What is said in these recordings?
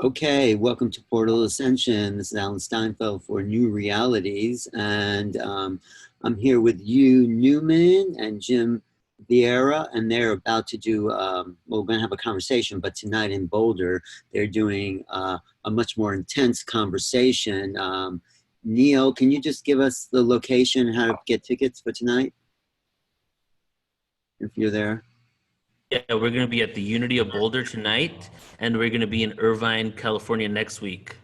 Okay, welcome to Portal Ascension. This is Alan Steinfeld for New Realities, and I'm here with Hugh Newman and Jim Vieira, and they're about to do, well, we're going to have a conversation, but tonight in Boulder, they're doing a much more intense conversation. Neil, can you just give us the location, how to get tickets for tonight, if you're there? Yeah, we're going to be at the Unity of Boulder tonight, and we're going to be in Irvine, California next week.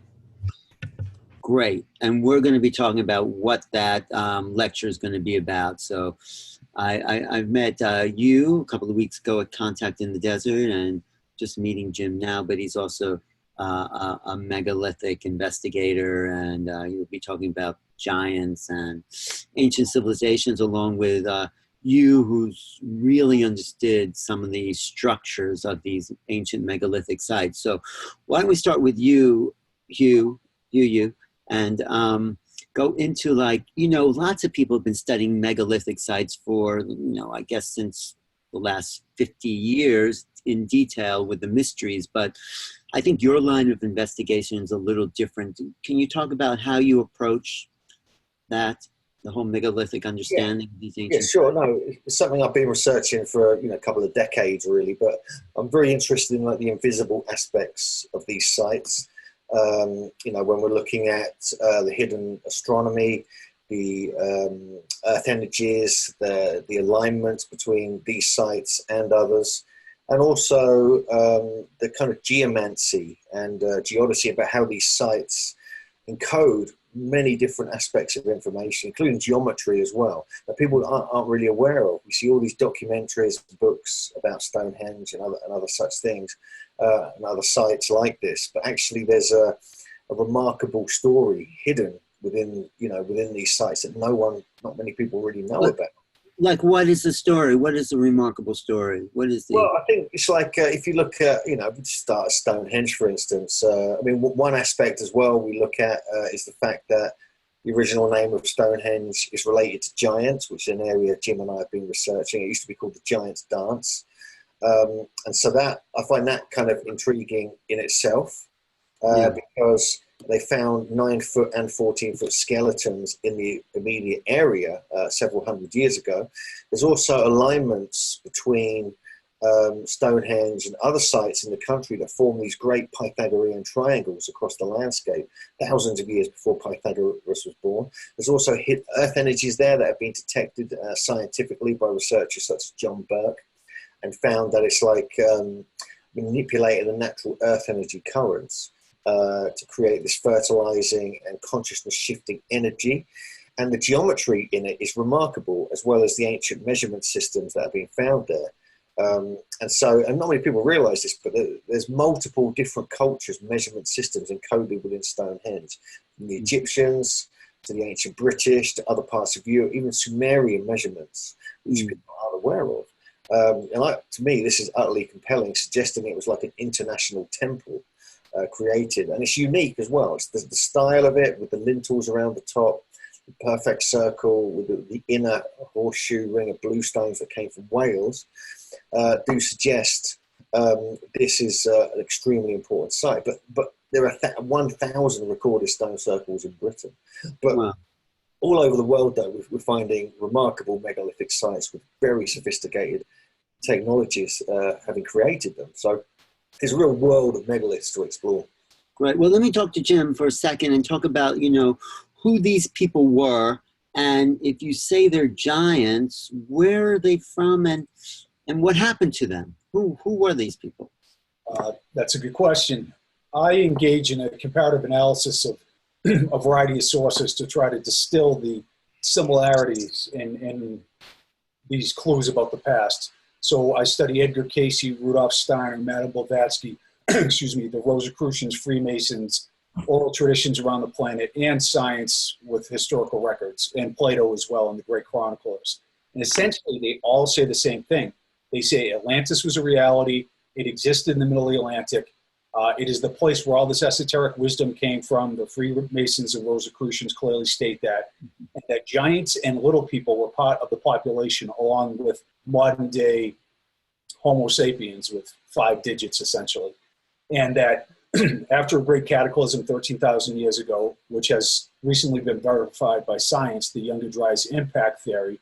Great. And we're going to be talking about what that lecture is going to be about. So I've met you a couple of weeks ago at Contact in the Desert and just meeting Jim now, but he's also a megalithic investigator, and you'll be talking about giants and ancient civilizations along with you, who's really understood some of the structures of these ancient megalithic sites. So why don't we start with you, Hugh, and go into, like, lots of people have been studying megalithic sites for, I guess since the last 50 years in detail with the mysteries, but I think your line of investigation is a little different. Can you talk about how you approach that? The whole megalithic understanding of these ancient. Yeah, sure. No, it's something I've been researching for a couple of decades, really. But I'm very interested in the invisible aspects of these sites. When we're looking at the hidden astronomy, the earth energies, the alignments between these sites and others, and also the kind of geomancy and geodesy about how these sites encode many different aspects of information, including geometry as well, that people aren't really aware of. We see all these documentaries, books about Stonehenge and other such things, and other sites like this. But actually, there's a remarkable story hidden within these sites that not many people really know about. Like, what is the story? What is the remarkable story? What is the... Well, I think it's like, if you look at, we start at Stonehenge, for instance. One aspect as well we look at is the fact that the original name of Stonehenge is related to giants, which is an area Jim and I have been researching. It used to be called the Giants' Dance. And so that, I find that kind of intriguing in itself, because they found 9-foot and 14-foot skeletons in the immediate area several hundred years ago. There's also alignments between Stonehenge and other sites in the country that form these great Pythagorean triangles across the landscape, thousands of years before Pythagoras was born. There's also earth energies there that have been detected scientifically by researchers such as John Burke, and found that it's like manipulating the natural earth energy currents to create this fertilizing and consciousness shifting energy. And the geometry in it is remarkable, as well as the ancient measurement systems that have been found there. And not many people realize this, but there's multiple different cultures, measurement systems encoded within Stonehenge, from the Egyptians to the ancient British to other parts of Europe, even Sumerian measurements, which people aren't aware of. To me, this is utterly compelling, suggesting it was like an international temple created. And it's unique as well. It's the style of it, with the lintels around the top, the perfect circle, with the inner horseshoe ring of blue stones that came from Wales, do suggest this is an extremely important site. But there are 1,000 recorded stone circles in Britain. But wow. All over the world, though, we're finding remarkable megalithic sites with very sophisticated technologies having created them. So there's a real world of megaliths to explore. Great. Well, let me talk to Jim for a second and talk about, who these people were. And if you say they're giants, where are they from, and what happened to them? Who were these people? That's a good question. I engage in a comparative analysis of a variety of sources to try to distill the similarities in these clues about the past. So I study Edgar Cayce, Rudolf Steiner, Madame Blavatsky, the Rosicrucians, Freemasons, oral traditions around the planet, and science with historical records, and Plato as well, and the great chroniclers. And essentially, they all say the same thing. They say Atlantis was a reality. It existed in the middle of the Atlantic. It is the place where all this esoteric wisdom came from. The Freemasons and Rosicrucians clearly state that. And that giants and little people were part of the population, along with modern day Homo sapiens with 5 digits, essentially. And that after a great cataclysm 13,000 years ago, which has recently been verified by science, the Younger Dryas impact theory,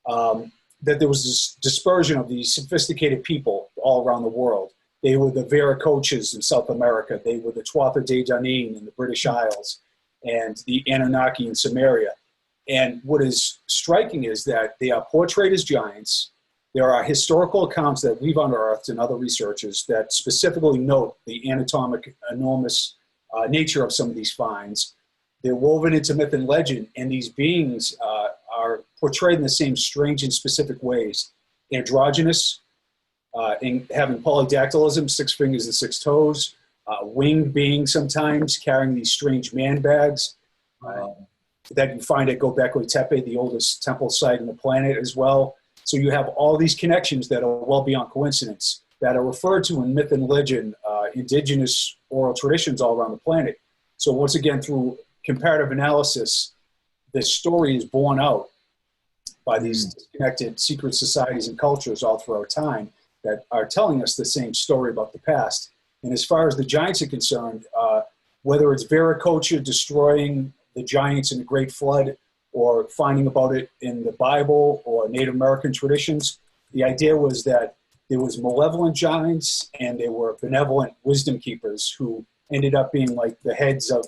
that there was this dispersion of these sophisticated people all around the world. They were the Vieira coaches in South America. They were the Tuatha De Danann in the British Isles and the Anunnaki in Samaria. And what is striking is that they are portrayed as giants. There are historical accounts that we've unearthed and other researchers that specifically note the anatomic enormous nature of some of these finds. They're woven into myth and legend, and these beings are portrayed in the same strange and specific ways. Androgynous, in having polydactylism, 6 fingers and 6 toes, winged beings sometimes, carrying these strange man bags that you find at Göbekli Tepe, the oldest temple site on the planet as well. So you have all these connections that are well beyond coincidence, that are referred to in myth and legend, indigenous oral traditions all around the planet. So once again, through comparative analysis, this story is borne out by these disconnected secret societies and cultures all throughout time that are telling us the same story about the past. And as far as the giants are concerned, whether it's Viracocha destroying the giants in the Great Flood, or finding about it in the Bible or Native American traditions, the idea was that there was malevolent giants and there were benevolent wisdom keepers who ended up being like the heads of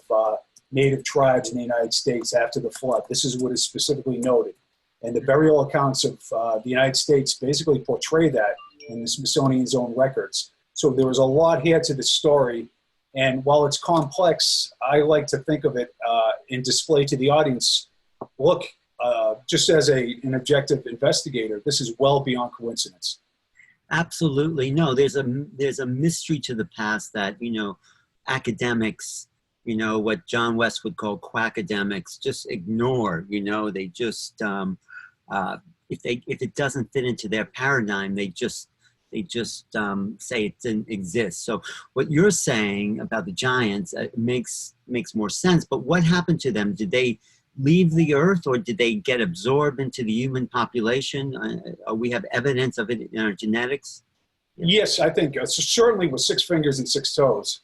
native tribes in the United States after the flood. This is what is specifically noted. And the burial accounts of the United States basically portray that in the Smithsonian's own records. So there was a lot here to the story. And while it's complex, I like to think of it and display to the audience, look, just as an objective investigator, this is well beyond coincidence. Absolutely. No, there's a mystery to the past that, academics, what John West would call quackademics, just ignore. They just, if it doesn't fit into their paradigm, they just say it didn't exist. So what you're saying about the giants makes more sense. But what happened to them? Did they leave the earth, or did they get absorbed into the human population? We have evidence of it in our genetics? Yes, I think certainly with 6 fingers and 6 toes.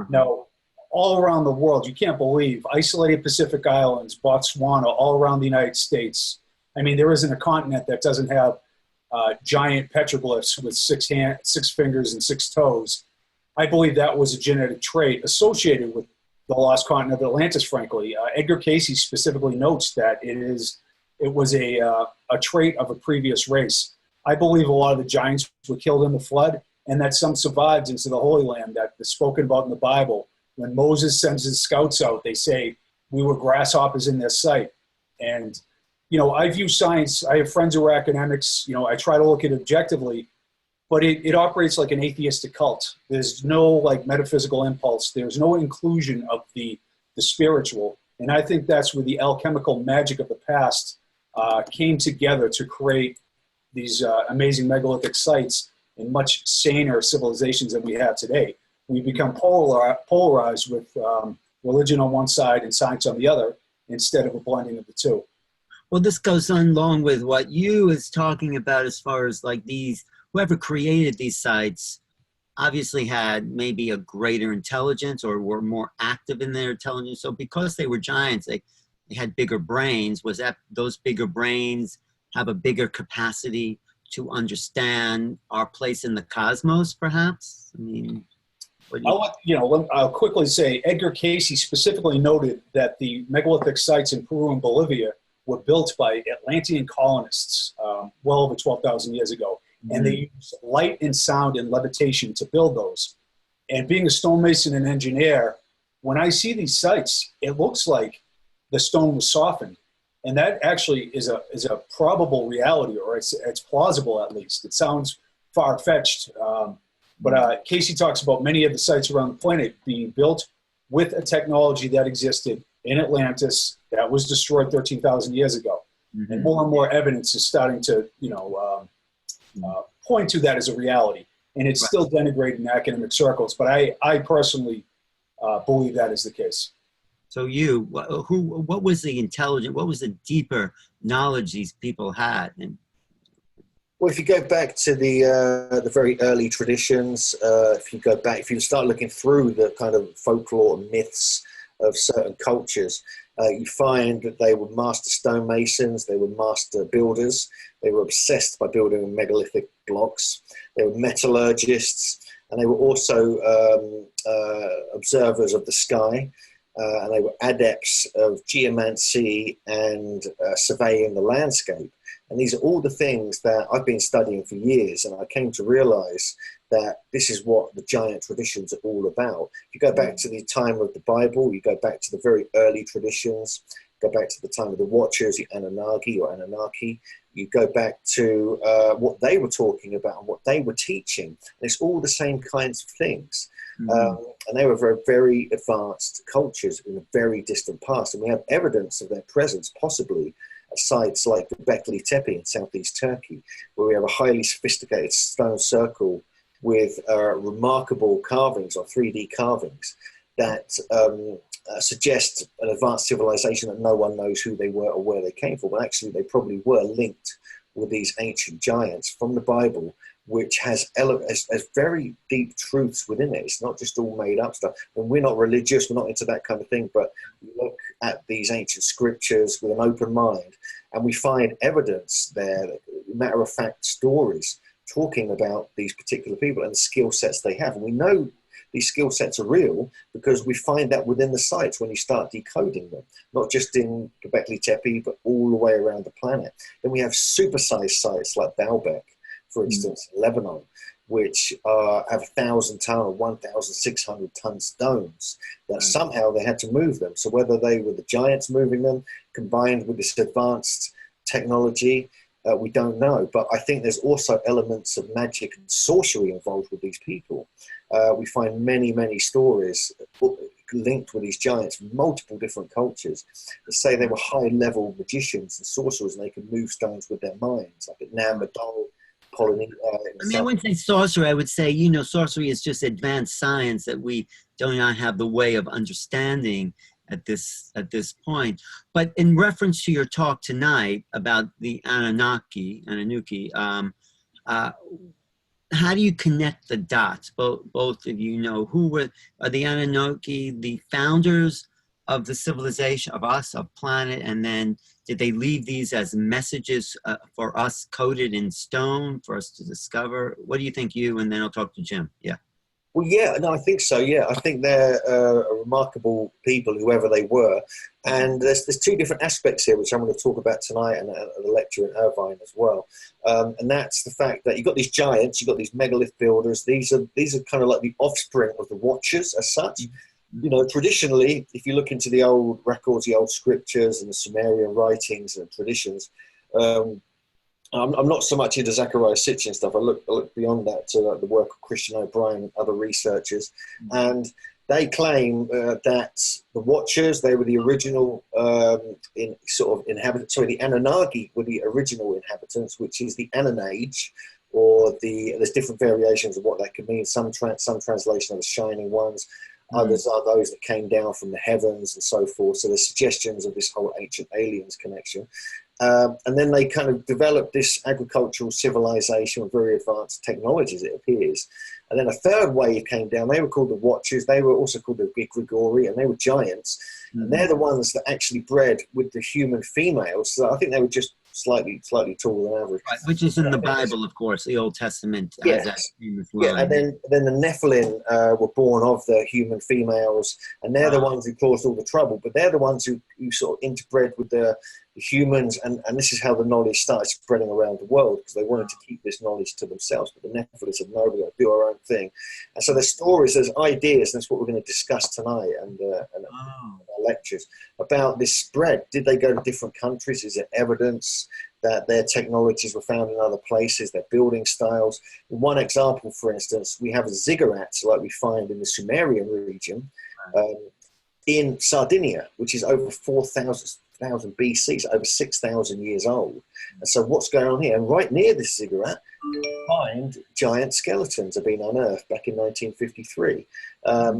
Now, all around the world, you can't believe, isolated Pacific Islands, Botswana, all around the United States. I mean, there isn't a continent that doesn't have giant petroglyphs with 6 fingers and 6 toes. I believe that was a genetic trait associated with the lost continent of Atlantis, frankly. Edgar Cayce specifically notes that it was a trait of a previous race. I believe a lot of the giants were killed in the flood, and that some survived into the Holy Land that is spoken about in the Bible. When Moses sends his scouts out, they say, we were grasshoppers in their sight. And, I view science, I have friends who are academics, I try to look at it objectively, but it operates like an atheistic cult. There's no metaphysical impulse. There's no inclusion of the spiritual. And I think that's where the alchemical magic of the past came together to create these amazing megalithic sites in much saner civilizations than we have today. We become polarized with religion on one side and science on the other, instead of a blending of the two. Well, this goes on along with what you is talking about as far as whoever created these sites obviously had maybe a greater intelligence or were more active in their intelligence. So because they were giants, they had bigger brains. Was that those bigger brains have a bigger capacity to understand our place in the cosmos, perhaps? I mean, I'll quickly say Edgar Cayce specifically noted that the megalithic sites in Peru and Bolivia were built by Atlantean colonists well over 12,000 years ago. And they used light and sound and levitation to build those. And being a stonemason and engineer, when I see these sites, it looks like the stone was softened. And that actually is a probable reality, or it's plausible at least. It sounds far-fetched. But Cayce talks about many of the sites around the planet being built with a technology that existed in Atlantis that was destroyed 13,000 years ago. And more evidence is starting to, point to that as a reality. And it's still denigrated in academic circles, but I personally believe that is the case. So what was the intelligent, what was the deeper knowledge these people had? And Well, if you go back to the very early traditions, if you start looking through the kind of folklore and myths of certain cultures, you find that they were master stonemasons, they were master builders, they were obsessed by building megalithic blocks, they were metallurgists, and they were also observers of the sky, and they were adepts of geomancy and surveying the landscape. And these are all the things that I've been studying for years, and I came to realize that this is what the giant traditions are all about. If you go back to the time of the Bible, you go back to the very early traditions, go back to the time of the Watchers, the Anunnaki, you go back to what they were talking about and what they were teaching. And it's all the same kinds of things. And they were very, very advanced cultures in a very distant past. And we have evidence of their presence, possibly at sites like Göbekli Tepe in southeast Turkey, where we have a highly sophisticated stone circle with remarkable carvings or 3D carvings that suggest an advanced civilization that no one knows who they were or where they came from. But actually, they probably were linked with these ancient giants from the Bible, which has very deep truths within it. It's not just all made up stuff. And we're not religious, we're not into that kind of thing, but we look at these ancient scriptures with an open mind, and we find evidence there, matter-of-fact stories, talking about these particular people and the skill sets they have. And we know these skill sets are real because we find that within the sites when you start decoding them, not just in Göbekli Tepe, but all the way around the planet. Then we have supersized sites like Baalbek, for instance, in Lebanon, which have 1,000 ton or 1,600 ton stones that somehow they had to move them. So whether they were the giants moving them, combined with this advanced technology, we don't know. But I think there's also elements of magic and sorcery involved with these people. We find many, many stories linked with these giants from multiple different cultures that say they were high-level magicians and sorcerers, and they could move stones with their minds, like at Namadol. I mean, I wouldn't say sorcery. I would say, sorcery is just advanced science that we do not have the way of understanding at this point. But in reference to your talk tonight about the Anunnaki, how do you connect the dots? Both of you know are the Anunnaki the founders of the civilization of us, of planet, and then did they leave these as messages for us coded in stone for us to discover? What do you think, and then I'll talk to Jim. Yeah. Well, yeah, no, I think so. Yeah, I think they're a remarkable people, whoever they were. And there's two different aspects here, which I'm going to talk about tonight and at the lecture in Irvine as well. And that's the fact that you've got these giants, you've got these megalith builders. These are kind of like the offspring of the Watchers as such. Traditionally, if you look into the old records, the old scriptures and the Sumerian writings and traditions, I'm not so much into Zechariah Sitchin stuff. I look beyond that to the work of Christian O'Brien and other researchers, and they claim that the Watchers, they were the original inhabitants. Sorry, the Anunnaki were the original inhabitants, which is the Anon Age, or there's different variations of what that could mean. Some translation of the Shining Ones. Others are those that came down from the heavens and so forth. So there's suggestions of this whole ancient aliens connection. And then they kind of developed this agricultural civilization with very advanced technologies, it appears. And then a third wave came down. They were called the Watchers. They were also called the Grigori, and they were giants. And they're the ones that actually bred with the human females. So I think they were just slightly taller than average. Right, which is in the Bible, of course, the Old Testament. Yes. And then the Nephilim were born of the human females, and they're the ones who caused all the trouble. But they're the ones who sort of interbred with the humans, and this is how the knowledge started spreading around the world, because they wanted to keep this knowledge to themselves. But the Nephilim said, no, we're going to do our own thing. And so there's stories, there's ideas, and that's what we're going to discuss tonight and our lectures about this spread. Did they go to different countries? Is there evidence that their technologies were found in other places, their building styles? In one example, for instance, we have a ziggurat like we find in the Sumerian region in Sardinia, which is over 4,000 BC, so over 6,000 years old. And so what's going on here? And right near this ziggurat, find giant skeletons have been unearthed back in 1953.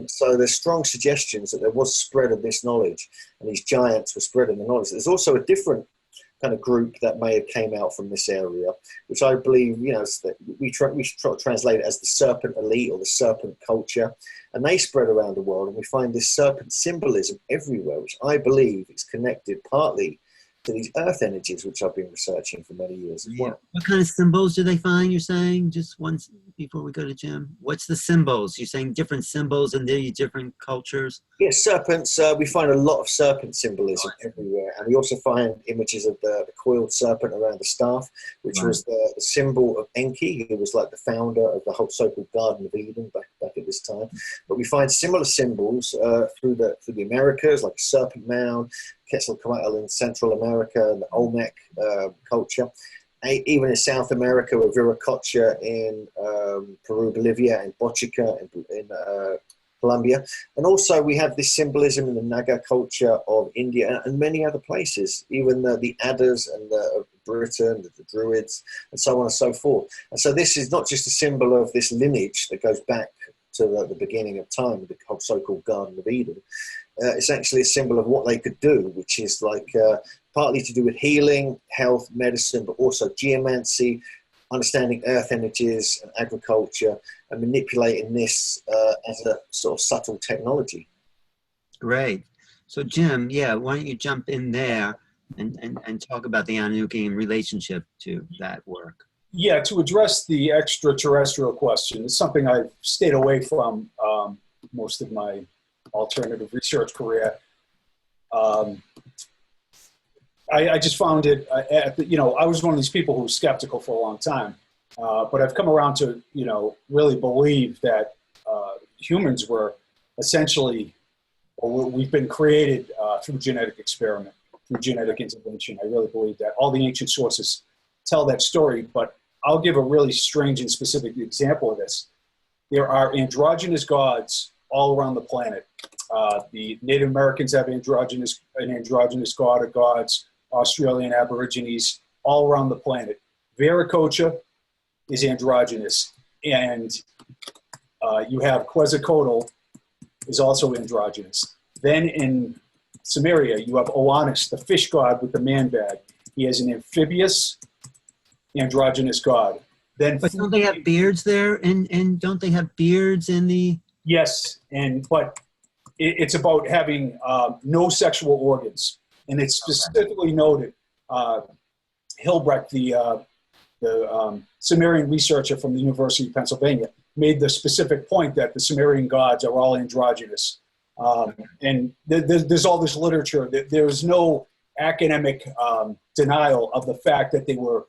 So there's strong suggestions that there was spread of this knowledge, and these giants were spreading the knowledge. There's also a different kind of group that may have came out from this area, which I believe, we translate it as the serpent elite or the serpent culture, and they spread around the world, and we find this serpent symbolism everywhere, which I believe is connected partly to these earth energies, which I've been researching for many years as well. What kind of symbols do they find, you're saying? Just once before we go to Jim. What's the symbols? You're saying different symbols in the different cultures? Yes, serpents. We find a lot of serpent symbolism everywhere. And we also find images of the coiled serpent around the staff, which was the symbol of Enki, who was like the founder of the whole so-called Garden of Eden back at this time. But we find similar symbols through the Americas, like a serpent mound, Quetzalcoatl in Central America, and the Olmec culture. Even in South America, with Viracocha in Peru, Bolivia, and Bochica in Colombia. And also we have this symbolism in the Naga culture of India and many other places, even the Adders and of Britain, the Druids, and so on and so forth. And so this is not just a symbol of this lineage that goes back to the beginning of time, the so-called Garden of Eden. It's actually a symbol of what they could do, which is like partly to do with healing, health, medicine, but also geomancy, understanding earth energies and agriculture, and manipulating this as a sort of subtle technology. Great. So Jim, why don't you jump in there and talk about the Anunnaki in relationship to that work? Yeah, to address the extraterrestrial question, it's something I've stayed away from most of my alternative research career. I just found it, I was one of these people who was skeptical for a long time, but I've come around to, really believe that humans were essentially, we've been created through genetic experiment, through genetic intervention. I really believe that. All the ancient sources tell that story, but I'll give a really strange and specific example of this. There are androgynous gods all around the planet. The Native Americans have an androgynous god or gods, Australian Aborigines, all around the planet. Viracocha is androgynous, and you have Quetzalcoatl is also androgynous. Then in Sumeria, you have Oannes, the fish god with the man bag. He has an amphibious androgynous god. But don't they have beards there? And don't they have beards in the... Yes, but it's about having no sexual organs. And it's specifically noted, Hilbrecht, the Sumerian researcher from the University of Pennsylvania, made the specific point that the Sumerian gods are all androgynous. And there's all this literature. There's no academic denial of the fact that they were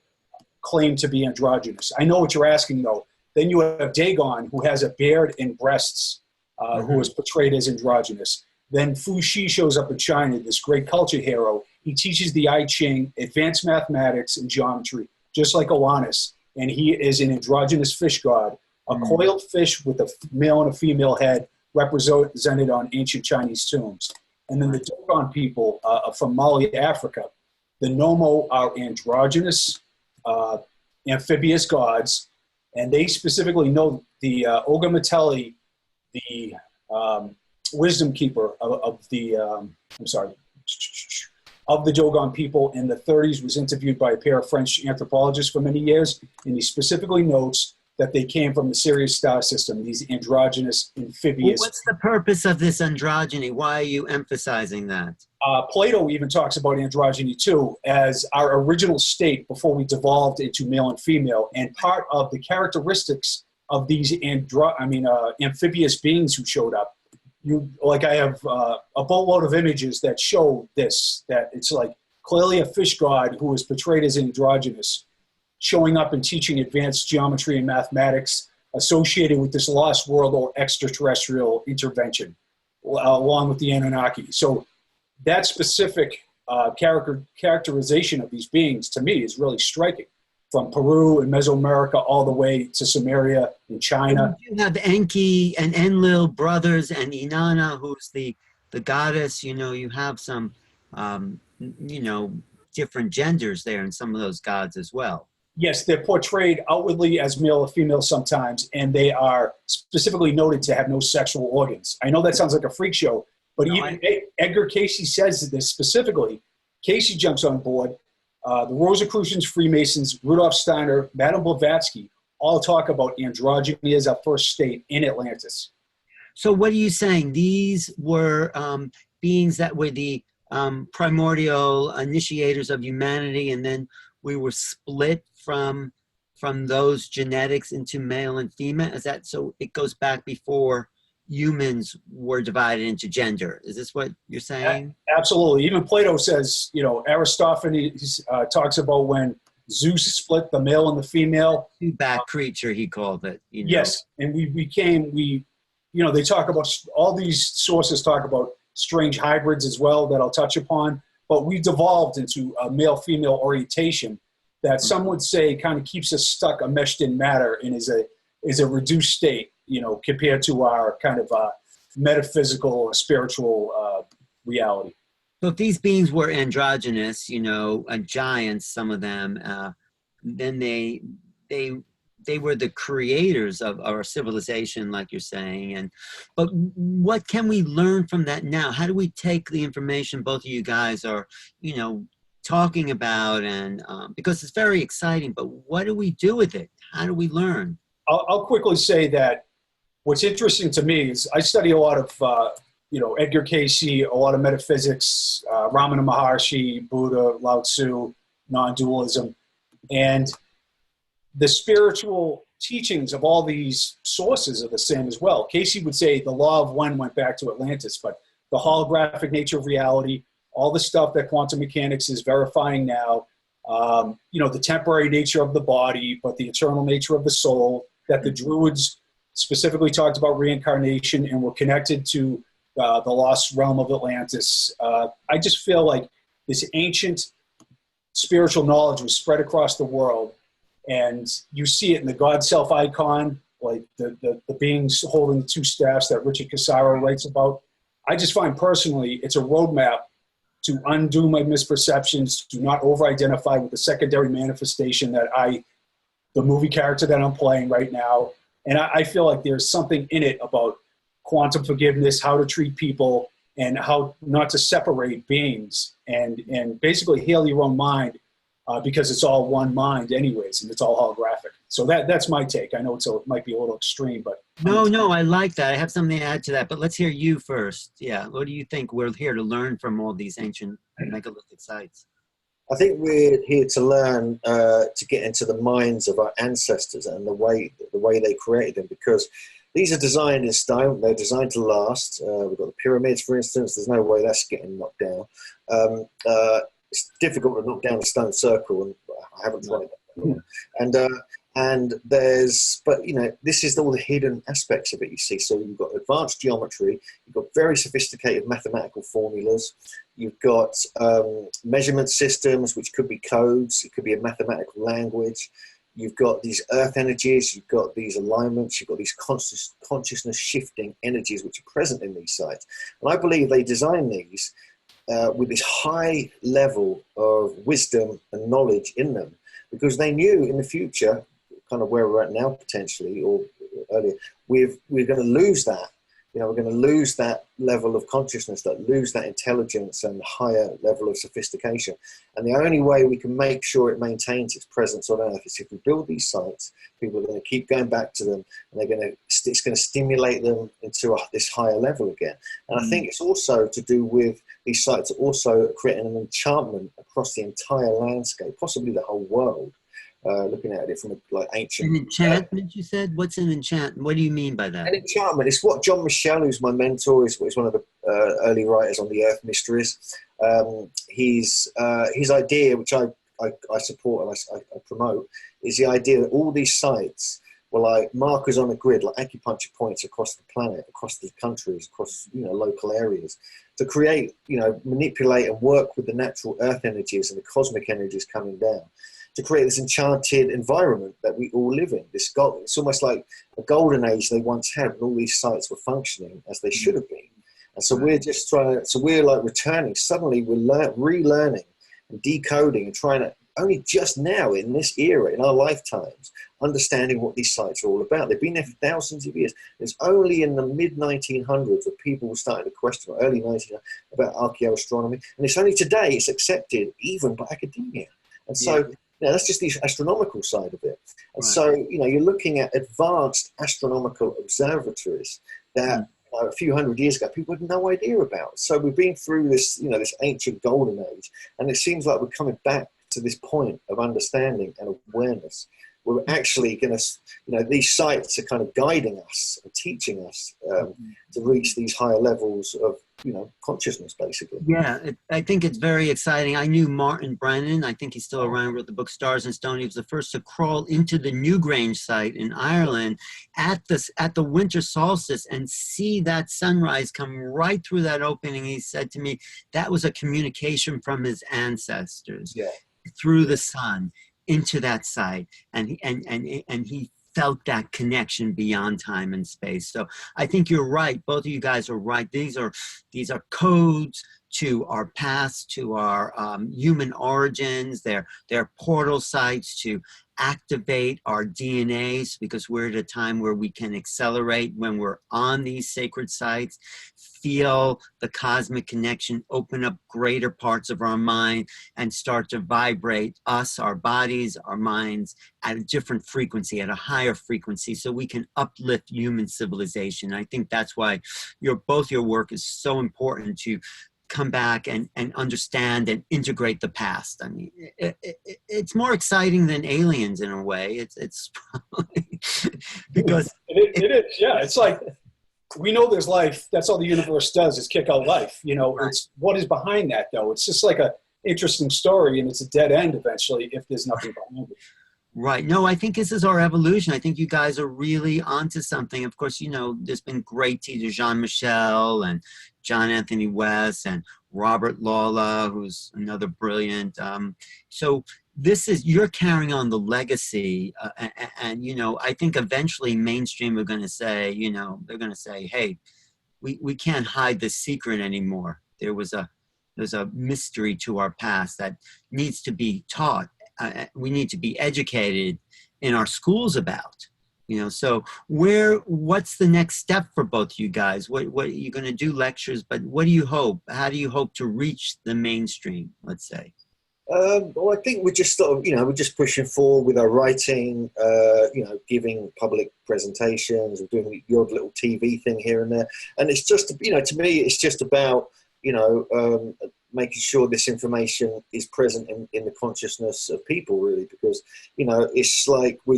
claimed to be androgynous. I know what you're asking, though. Then you have Dagon, who has a beard and breasts, who is portrayed as androgynous. Then Fu Xi shows up in China, this great culture hero. He teaches the I Ching, advanced mathematics, and geometry, just like Oannes. And he is an androgynous fish god, a coiled fish with a male and a female head represented on ancient Chinese tombs. And then the Dogon people from Mali, Africa, the Nomo are androgynous, amphibious gods, and they specifically know the Ogamateli, the wisdom keeper of the Dogon people in the 30s, was interviewed by a pair of French anthropologists for many years, and he specifically notes that they came from the Sirius star system, these androgynous, amphibious... Well, what's the purpose of this androgyny? Why are you emphasizing that? Plato even talks about androgyny too as our original state before we devolved into male and female, and part of the characteristics of these amphibious beings who showed up. I have a boatload of images that show this, that it's like clearly a fish god who is portrayed as androgynous, showing up and teaching advanced geometry and mathematics associated with this lost world or extraterrestrial intervention, along with the Anunnaki. So that specific characterization of these beings, to me, is really striking. From Peru and Mesoamerica all the way to Sumeria and China. You have Enki and Enlil brothers, and Inanna, who's the goddess. You have some, different genders there in some of those gods as well. Yes, they're portrayed outwardly as male or female sometimes, and they are specifically noted to have no sexual organs. I know that sounds like a freak show, but Edgar Casey says this specifically. Casey jumps on board. The Rosicrucians, Freemasons, Rudolf Steiner, Madame Blavatsky all talk about androgyny as our first state in Atlantis. So what are you saying? These were beings that were the primordial initiators of humanity, and then we were split from those genetics into male and female? Is that so? It goes back before humans were divided into gender. Is this what you're saying? Absolutely. Even Plato says, Aristophanes talks about when Zeus split the male and the female. Two-back creature, he called it. Yes, and they talk about, all these sources talk about strange hybrids as well that I'll touch upon, but we devolved into a male-female orientation that some would say kind of keeps us stuck, enmeshed in matter, and is a reduced state, compared to our kind of metaphysical or spiritual reality. So if these beings were androgynous, giants, some of them, then they were the creators of our civilization, like you're saying. But what can we learn from that now? How do we take the information both of you guys are, talking about, and because it's very exciting, but what do we do with it? How do we learn? I'll quickly say that what's interesting to me is I study a lot of, Edgar Cayce, a lot of metaphysics, Ramana Maharshi, Buddha, Lao Tzu, non-dualism, and the spiritual teachings of all these sources are the same as well. Cayce would say the law of one went back to Atlantis, but the holographic nature of reality, all the stuff that quantum mechanics is verifying now, the temporary nature of the body, but the eternal nature of the soul, that the Druids specifically talked about reincarnation and were connected to the lost realm of Atlantis. I just feel like this ancient spiritual knowledge was spread across the world, and you see it in the God Self icon, like the beings holding the two staffs that Richard Casaro writes about. I just find personally it's a roadmap to undo my misperceptions, to not over-identify with the secondary manifestation that the movie character that I'm playing right now. And I feel like there's something in it about quantum forgiveness, how to treat people, and how not to separate beings, and basically heal your own mind, because it's all one mind anyways, and it's all holographic. So that's my take. I know it might be a little extreme, but... No, I like that. I have something to add to that, but let's hear you first. Yeah, what do you think? We're here to learn from all these ancient megalithic sites. I think we're here to learn to get into the minds of our ancestors and the way they created them, because these are designed in stone. They're designed to last. We've got the pyramids, for instance. There's no way that's getting knocked down. It's difficult to knock down a stone circle, and I haven't tried that. But this is all the hidden aspects of it, you see. So you've got advanced geometry, you've got very sophisticated mathematical formulas, you've got measurement systems, which could be codes, it could be a mathematical language. You've got these earth energies, you've got these alignments, you've got these consciousness shifting energies which are present in these sites. And I believe they designed these with this high level of wisdom and knowledge in them, because they knew in the future, kind of where we're at now potentially, or earlier, we're going to lose that. We're going to lose that level of consciousness, lose that intelligence and higher level of sophistication. And the only way we can make sure it maintains its presence on Earth is if we build these sites. People are going to keep going back to them, and it's going to stimulate them into this higher level again. And I think it's also to do with these sites are also creating an enchantment across the entire landscape, possibly the whole world. Looking at it from ancient... An enchantment, you said? What's an enchantment? What do you mean by that? An enchantment. It's what John Michel, who's my mentor, is one of the early writers on the Earth Mysteries. His idea, which I support and I promote, is the idea that all these sites were like markers on a grid, like acupuncture points across the planet, across the countries, across local areas, to create, manipulate and work with the natural Earth energies and the cosmic energies coming down, to create this enchanted environment that we all live in. It's almost like a golden age they once had, when all these sites were functioning as they should have been. And so we're like returning. Suddenly we're relearning and decoding and trying to, only just now in this era, in our lifetimes, understanding what these sites are all about. They've been there for thousands of years. It's only in the mid-1900s that people were starting to question, or early 1900s, about archaeoastronomy. And it's only today it's accepted, even by academia. And so, Yeah. that's just the astronomical side of it. And Right. so, you're looking at advanced astronomical observatories that a few hundred years ago people had no idea about. So we've been through this, this ancient golden age, and it seems like we're coming back to this point of understanding and awareness. We're actually going to, these sites are kind of guiding us and teaching us to reach these higher levels of, consciousness, basically. Yeah, I think it's very exciting. I knew Martin Brennan. I think he's still around, wrote the book Stars and Stone. He was the first to crawl into the Newgrange site in Ireland at the winter solstice and see that sunrise come right through that opening. He said to me, that was a communication from his ancestors through the sun into that site, and he felt that connection beyond time and space. So I think you're right. Both of you guys are right. These are codes to our past, to our human origins. They're portal sites to activate our DNAs, because we're at a time where we can accelerate when we're on these sacred sites, feel the cosmic connection, open up greater parts of our mind, and start to vibrate us, our bodies, our minds at a different frequency, at a higher frequency, so we can uplift human civilization. I think that's why both your work is so important, to come back and understand and integrate the past. I mean, it's more exciting than aliens in a way. It's probably because it is. Yeah, it's like, we know there's life. That's all the universe does, is kick out life. Right. It's what is behind that, though. It's just like a interesting story, and it's a dead end eventually if there's nothing behind it. Right. No, I think this is our evolution. I think you guys are really onto something. Of course, there's been great teachers, Jean-Michel and John Anthony West and Robert Lawler, who's another brilliant. So you're carrying on the legacy. And I think eventually mainstream are going to say, they're going to say, hey, we can't hide the secret anymore. There's a mystery to our past that needs to be taught. We need to be educated in our schools about, so what's the next step for both you guys? What are you going to do, lectures, but what do you hope? How do you hope to reach the mainstream, let's say? Well, I think we're just sort of, we're just pushing forward with our writing, giving public presentations, we're doing the odd little TV thing here and there. And it's just, to me, it's just about, making sure this information is present in the consciousness of people, really, because it's like we're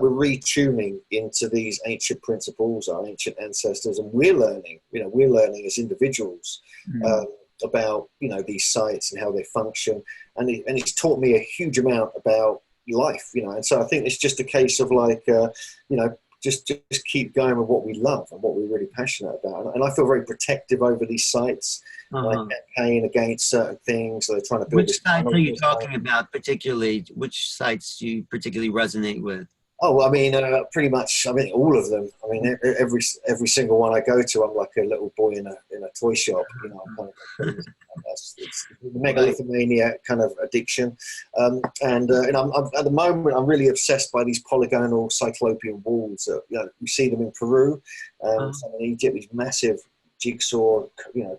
retuning into these ancient principles, our ancient ancestors, and we're learning as individuals about these sites and how they function, and it's taught me a huge amount about life, and so I think it's just a case of like just keep going with what we love and what we're really passionate about. And I feel very protective over these sites. I campaign against certain things. They're trying to build. Which sites are you talking about particularly? Which sites do you particularly resonate with? Oh, I mean, pretty much. I mean, all of them. I mean, every single one I go to, I'm like a little boy in a toy shop. It's the megalithomania kind of addiction. And I'm at the moment, I'm really obsessed by these polygonal cyclopean walls. You see them in Peru, some in Egypt. These massive jigsaw,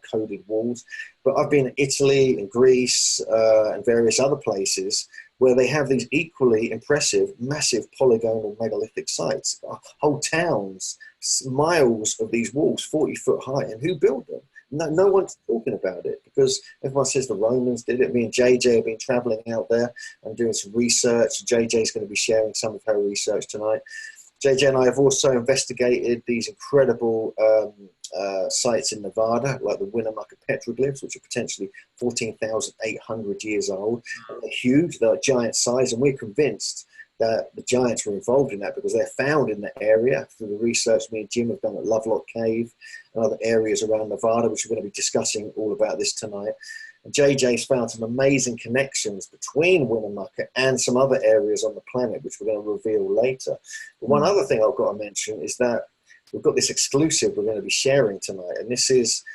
coded walls. But I've been in Italy and Greece and various other places where they have these equally impressive, massive polygonal megalithic sites, whole towns, miles of these walls, 40 foot high. And who built them? No one's talking about it, because everyone says the Romans did it. Me and JJ have been traveling out there and doing some research. JJ's going to be sharing some of her research tonight. JJ and I have also investigated these incredible sites in Nevada, like the Winnemucca petroglyphs, which are potentially 14,800 years old. They're huge, they're giant size, and we're convinced that the giants were involved in that because they're found in the area through the research me and Jim have done at Lovelock Cave and other areas around Nevada, which we're going to be discussing all about this tonight. And JJ's found some amazing connections between Winnemucca and some other areas on the planet, which we're going to reveal later. But one other thing I've got to mention is that we've got this exclusive we're going to be sharing tonight. And this is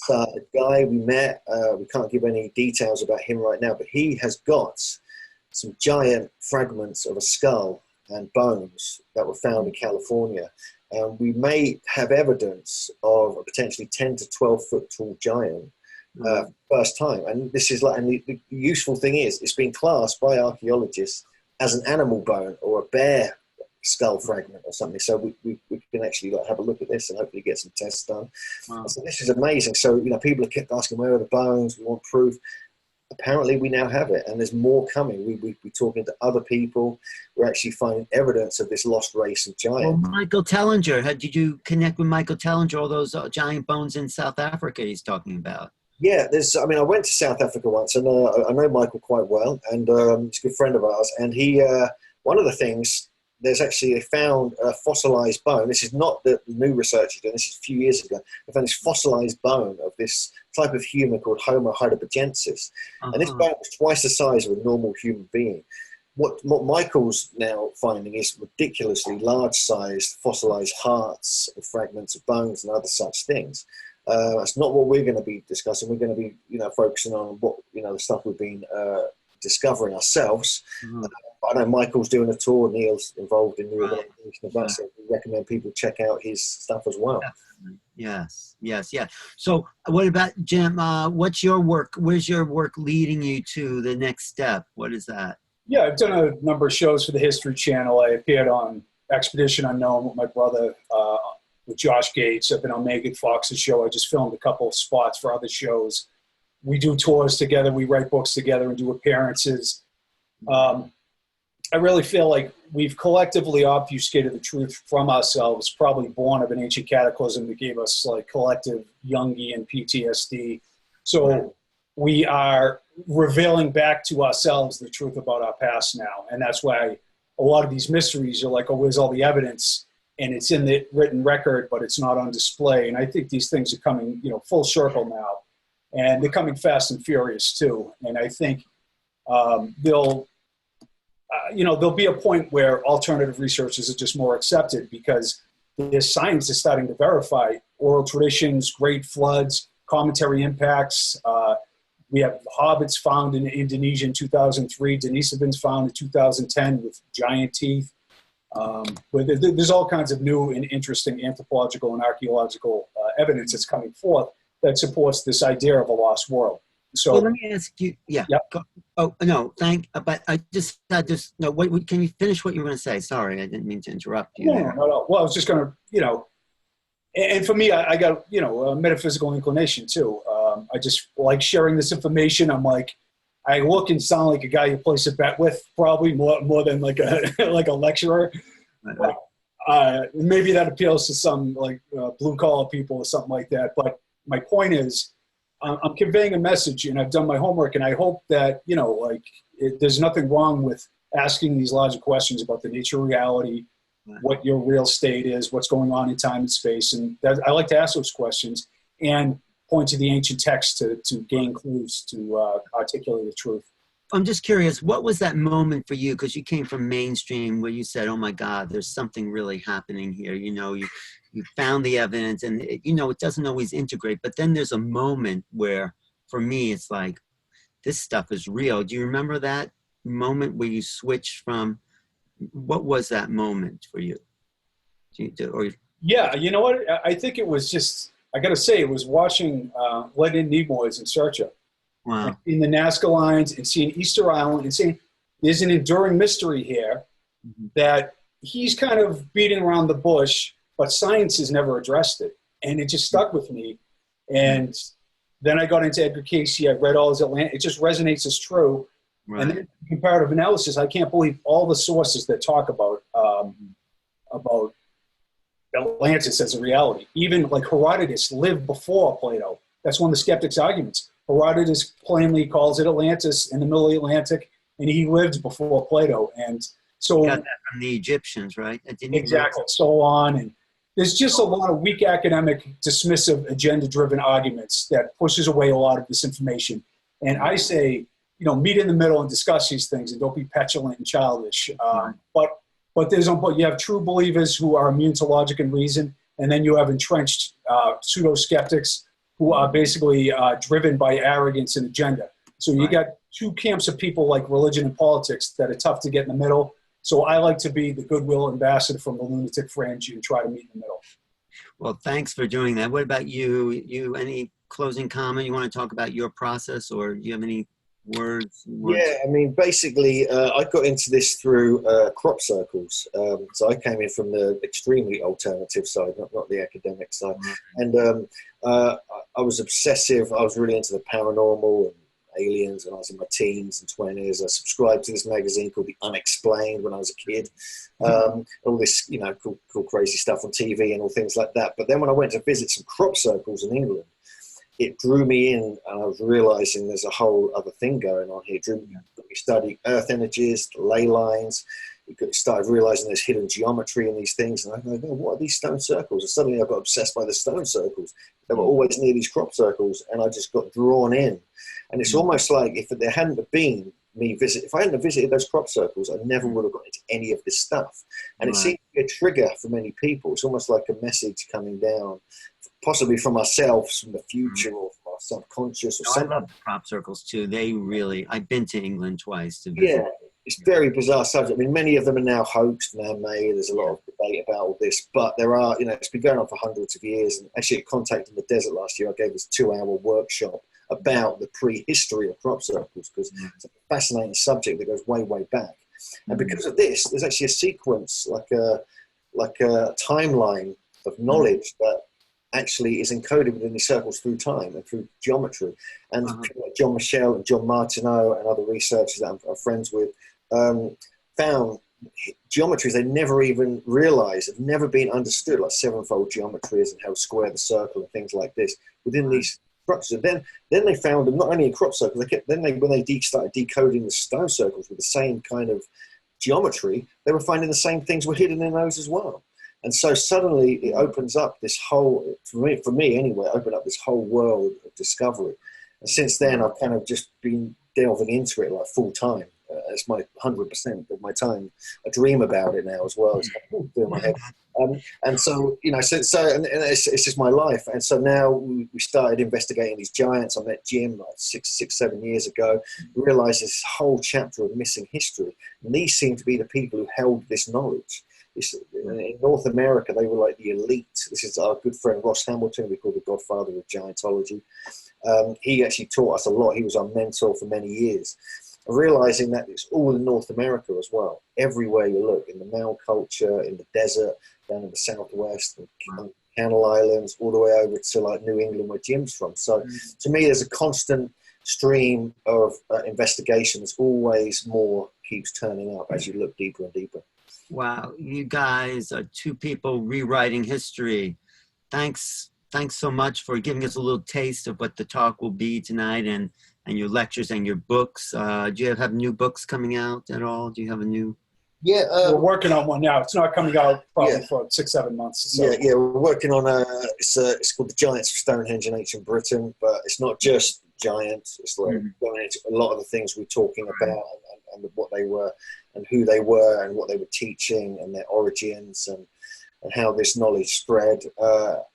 a guy we met. We can't give any details about him right now, but he has got some giant fragments of a skull and bones that were found in California. And we may have evidence of a potentially 10 to 12 foot tall giant first time. And this is like, and the useful thing is, it's been classed by archaeologists as an animal bone or a bear skull fragment or something. So we can actually like have a look at this and hopefully get some tests done. Wow. So this is amazing. So, you know, people have kept asking, where are the bones? We want proof. Apparently we now have it, and there's more coming. We're talking to other people. We're actually finding evidence of this lost race of giants. Well, Michael Tellinger, did you connect with Michael Tellinger, all those giant bones in South Africa he's talking about? Yeah, I mean, I went to South Africa once, and I know Michael quite well, and he's a good friend of ours. And he, one of the things, they found a fossilized bone. This is not the new research he's doing. This is a few years ago. They found this fossilized bone of this type of human called Homo heidelbergensis. And this bone was twice the size of a normal human being. What Michael's now finding is ridiculously large-sized fossilized hearts and fragments of bones and other such things. That's not what we're going to be discussing. We're going to be, you know, focusing on what, you know, the stuff we've been discovering ourselves. I know Michael's doing a tour. Neil's involved in the organization of that, so we recommend people check out his stuff as well. Yes. So what about Jim? What's your work? Where's your work leading you to the next step? What is that? Yeah, I've done a number of shows for the History Channel. I appeared on Expedition Unknown with my brother, with Josh Gates. I've been on Megan Fox's show. I just filmed a couple of spots for other shows. We do tours together. We write books together and do appearances. I really feel like we've collectively obfuscated the truth from ourselves, probably born of an ancient cataclysm that gave us like collective Jungian PTSD. So we are revealing back to ourselves the truth about our past now. And that's why a lot of these mysteries are like, oh, where's all the evidence? And it's in the written record, but it's not on display. And I think these things are coming, you know, full circle now. And they're coming fast and furious too. And I think there'll be a point where alternative researches are just more accepted because the science is starting to verify oral traditions, great floods, cometary impacts. We have hobbits found in Indonesia in 2003, Denisovans found in 2010 with giant teeth. There's all kinds of new and interesting anthropological and archaeological evidence that's coming forth that supports this idea of a lost world. So well, let me ask you. Yeah. Yep. Oh no, but I just had this. No, can you finish what you were going to say? Sorry, I didn't mean to interrupt you. No. Well, I was just going to, you know, and for me, I got, you know, a metaphysical inclination too. I just like sharing this information. I'm like, I look and sound like a guy you place a bet with, probably more than like a like a lecturer. But, maybe that appeals to some like blue collar people or something like that. But my point is, I'm conveying a message, and I've done my homework, and I hope that, you know, like there's nothing wrong with asking these logical questions about the nature of reality, what your real state is, what's going on in time and space, and I like to ask those questions and point to the ancient texts to gain clues to articulate the truth. I'm just curious, what was that moment for you? Because you came from mainstream where you said, oh my God, there's something really happening here. You know, you found the evidence and, you know, it doesn't always integrate. But then there's a moment where, for me, it's like, this stuff is real. Do you remember that moment where you switched from, what was that moment for you? Yeah, you know what? I think it was just, I got to say, it was watching Leonard Nimoy's In Search Of. Wow. In the Nazca lines and seeing Easter Island and seeing there's an enduring mystery here that he's kind of beating around the bush, but science has never addressed it. And it just stuck with me. And then I got into Edgar Casey. I read all his Atlantis. It just resonates as true. Right. And then comparative analysis, I can't believe all the sources that talk about Atlantis as a reality. Even like Herodotus lived before Plato. That's one of the skeptics' arguments. Herodotus plainly calls it Atlantis in the middle of the Atlantic, and he lived before Plato. And so you got that from the Egyptians, right? Exactly. So on. And there's just a lot of weak academic, dismissive, agenda-driven arguments that pushes away a lot of this information. And I say, you know, meet in the middle and discuss these things, and don't be petulant and childish. But you have true believers who are immune to logic and reason, and then you have entrenched pseudo-skeptics who are basically driven by arrogance and agenda. So you got two camps of people like religion and politics that are tough to get in the middle. So I like to be the goodwill ambassador from the lunatic fringe and try to meet in the middle. Well, thanks for doing that. What about you? You any closing comment? You want to talk about your process, or do you have any words? Yeah, I mean, basically, I got into this through crop circles. So I came in from the extremely alternative side, not the academic side. And I was obsessive. I was really into the paranormal and aliens when I was in my teens and 20s. I subscribed to this magazine called The Unexplained when I was a kid. All this, you know, cool, crazy stuff on TV and all things like that. But then when I went to visit some crop circles in England, it drew me in, and I was realizing there's a whole other thing going on here. It drew me, we studied earth energies, ley lines. You started realizing there's hidden geometry in these things. And I go, oh, what are these stone circles? And suddenly I got obsessed by the stone circles. They were always near these crop circles, and I just got drawn in. And it's almost like if there hadn't been if I hadn't visited those crop circles, I never would have got into any of this stuff. And it seems to be a trigger for many people. It's almost like a message coming down, possibly from ourselves, from the future, or from our subconscious, or something. I love the crop circles too. I've been to England twice to visit. Yeah, it's a very bizarre subject. I mean, many of them are now hoaxed, man-made. There's a lot of debate about all this, but there are, you know, it's been going on for hundreds of years. And actually, at Contact in the Desert last year, I gave this 2-hour workshop about the prehistory of crop circles, because it's a fascinating subject that goes way, way back. And because of this, there's actually a sequence, like a timeline of knowledge that actually is encoded within these circles through time and through geometry. And people like John Michel and John Martineau and other researchers that I'm friends with found geometries they never even realized, have never been understood, like sevenfold geometries and how square the circle and things like this within these structures. Then they found them not only in crop circles, when they started decoding the stone circles with the same kind of geometry, they were finding the same things were hidden in those as well. And so suddenly it opens up this whole, for me anyway, opened up this whole world of discovery. And since then, I've kind of just been delving into it like full time. It's my 100% of my time. I dream about it now as well. It's kind of in my head. And so, you know, and it's just my life. And so now we started investigating these giants. I met Jim like 7 years ago. We realized this whole chapter of missing history. And these seem to be the people who held this knowledge. In North America, they were like the elite. This is our good friend Ross Hamilton, we call the godfather of giantology. He actually taught us a lot. He was our mentor for many years. Realizing that it's all in North America as well. Everywhere you look, in the Maori culture, in the desert, down in the southwest, the Channel Islands, all the way over to like New England, where Jim's from. So to me, there's a constant stream of investigations. Always more keeps turning up as you look deeper and deeper. Wow, you guys are two people rewriting history. Thanks so much for giving us a little taste of what the talk will be tonight, and your lectures and your books. Do you have new books coming out at all? Do you have a new? Yeah, we're working on one now. It's not coming out probably for 6-7 months. So. Yeah, we're working on it's called The Giants of Stonehenge in Ancient Britain, but it's not just giants. It's like going into a lot of the things we're talking about and what they were and who they were and what they were teaching and their origins and how this knowledge spread.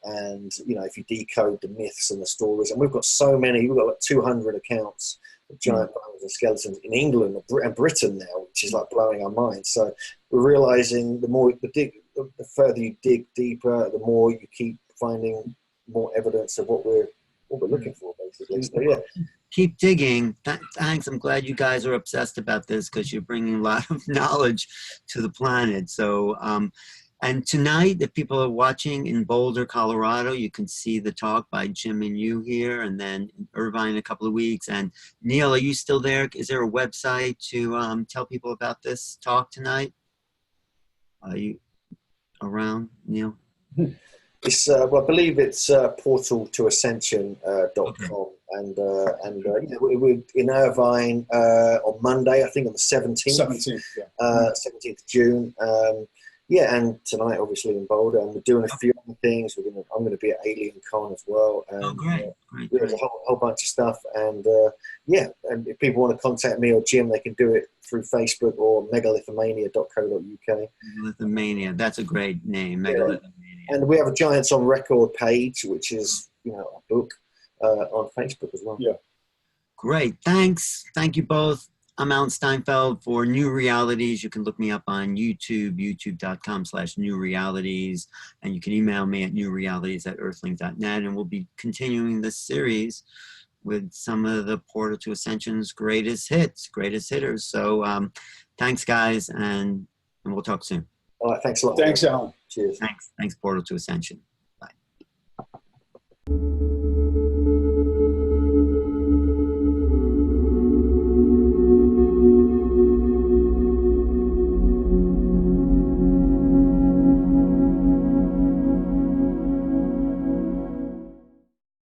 And, you know, if you decode the myths and the stories, and we've got so many, we've got like 200 accounts of giant bones and skeletons in England and Britain now, which is like blowing our minds. So we're realizing the further you dig deeper, the more you keep finding more evidence of what we're looking for, basically. So, yeah. Keep digging. Thanks. I'm glad you guys are obsessed about this, because you're bringing a lot of knowledge to the planet. So, and tonight, if people are watching in Boulder, Colorado, you can see the talk by Jim and you here, and then in Irvine in a couple of weeks. And Neil, are you still there? Is there a website to tell people about this talk tonight? Are you around, Neil? It's, well, I believe it's portaltoascension.com. Okay. And we're in Irvine on Monday, I think on the 17th. 17th of June. And tonight, obviously, in Boulder, and we're doing a few other things. I'm going to be at Alien Con as well. And, great. There's a whole bunch of stuff. And and if people want to contact me or Jim, they can do it through Facebook or megalithomania.co.uk. Megalithomania, that's a great name, Megalithomania. And we have a Giants on Record page, which is, you know, a book on Facebook as well. Yeah. Great. Thanks. Thank you both. I'm Alan Steinfeld for New Realities. You can look me up on YouTube, youtube.com/newrealities. And you can email me at newrealities@earthlink.net. And we'll be continuing this series with some of the Portal to Ascension's greatest hitters. So thanks, guys, and we'll talk soon. All right, thanks a lot. Thanks, Alan. Cheers. Thanks, Portal to Ascension.